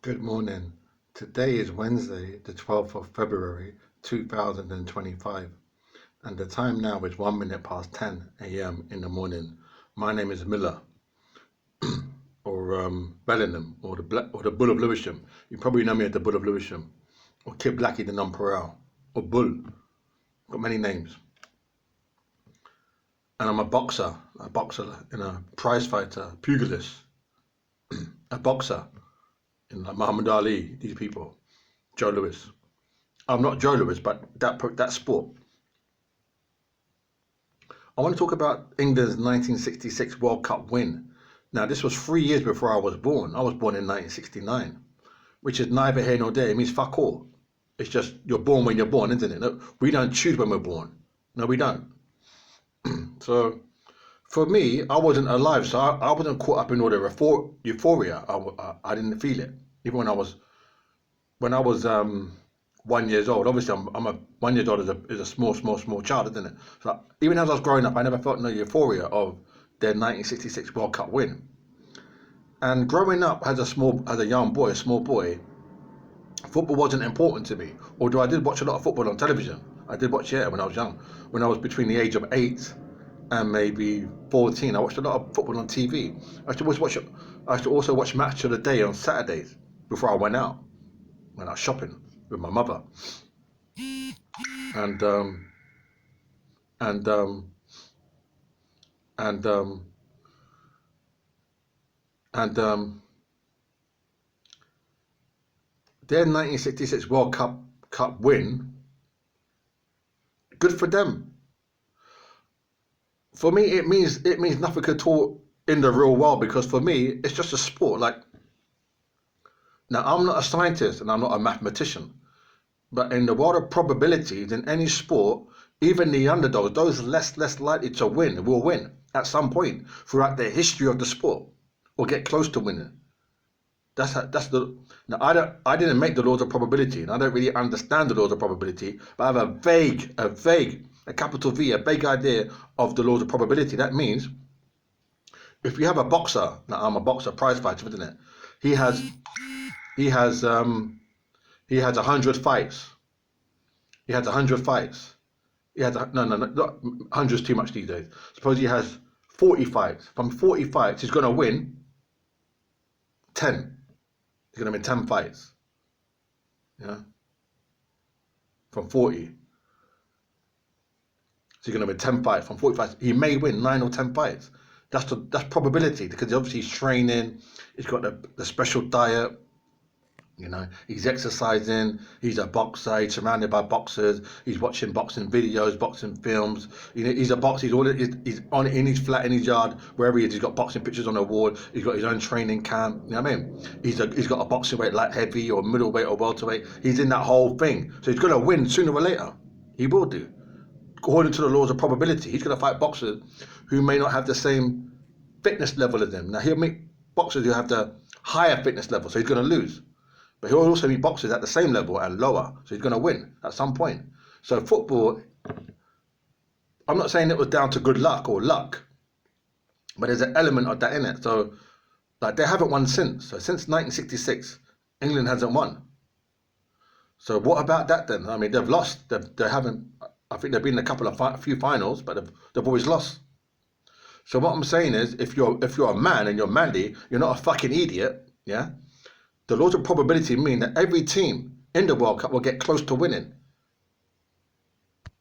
Good morning. Today is Wednesday, the 12th of February 2025, and the time now is 1 minute past 10 a.m. in the morning. My name is Miller, or Bellingham, or the Bull of Lewisham. You probably know me as the Bull of Lewisham, or Kid Blackie the Nonpareil, or Bull. Got many names. And I'm a boxer and a prize fighter, pugilist, a boxer. Like Muhammad Ali, these people, Joe Lewis. I'm not Joe Lewis, but that sport. I want to talk about England's 1966 World Cup win. Now, this was 3 years before I was born. I was born in 1969, which is neither here nor there. It means fuck all. It's just you're born when you're born, isn't it? No, we don't choose when we're born. No, we don't. So, for me, I wasn't alive, so I wasn't caught up in all the euphoria. I didn't feel it, even when I was 1 year old. Obviously, I'm a 1 year old is a small child, isn't it? So even as I was growing up, I never felt no euphoria of their 1966 World Cup win. And growing up as a young boy, a small boy, football wasn't important to me. Although I did watch a lot of football on television. I did watch it when I was young. When I was between the age of 8 and maybe 14, I watched a lot of football on TV. I used to also watch Match of the Day on Saturdays before I went out shopping with my mother. And and um, and um, and their 1966 World Cup win, good for them. For me, it means nothing at all in the real world, because for me, it's just a sport. Like, now, I'm not a scientist and I'm not a mathematician, but in the world of probabilities, in any sport, even the underdogs, those less likely to win, will win at some point throughout the history of the sport, or get close to winning. Now, I didn't make the laws of probability, and I don't really understand the laws of probability, but I have a capital V, a vague idea of the laws of probability. That means if you have a boxer, now I'm a boxer, prize fighter, isn't it? He has 100 fights. He has 100 fights. No, 100's too much these days. Suppose he has 40 fights. From 40 fights, he's going to win 10. He's going to win 10 fights. Yeah. From 40. So you're going to win 10 fights. From 40 fights, he may win 9 or 10 fights. That's probability, because obviously he's training. He's got the special diet. You know, he's exercising, he's a boxer, he's surrounded by boxers, he's watching boxing videos, boxing films. You know, he's a boxer, he's on in his flat, in his yard, wherever he is. He's got boxing pictures on the wall, he's got his own training camp. You know what I mean? He's got a boxing weight, light heavy or middleweight or welterweight. He's in that whole thing. So he's going to win sooner or later. He will do. According to the laws of probability, he's going to fight boxers who may not have the same fitness level as him. Now, he'll meet boxers who have the higher fitness level, so he's going to lose. But he'll also meet boxers at the same level and lower, so he's going to win at some point. So football, I'm not saying it was down to good luck or luck, but there's an element of that in it. So, like, they haven't won since. So since 1966, England hasn't won. So what about that then? I mean, they've lost. They haven't. I think they've been in a few finals, but they've always lost. So what I'm saying is, if you're a man and you're manly, you're not a fucking idiot, yeah. The laws of probability mean that every team in the World Cup will get close to winning.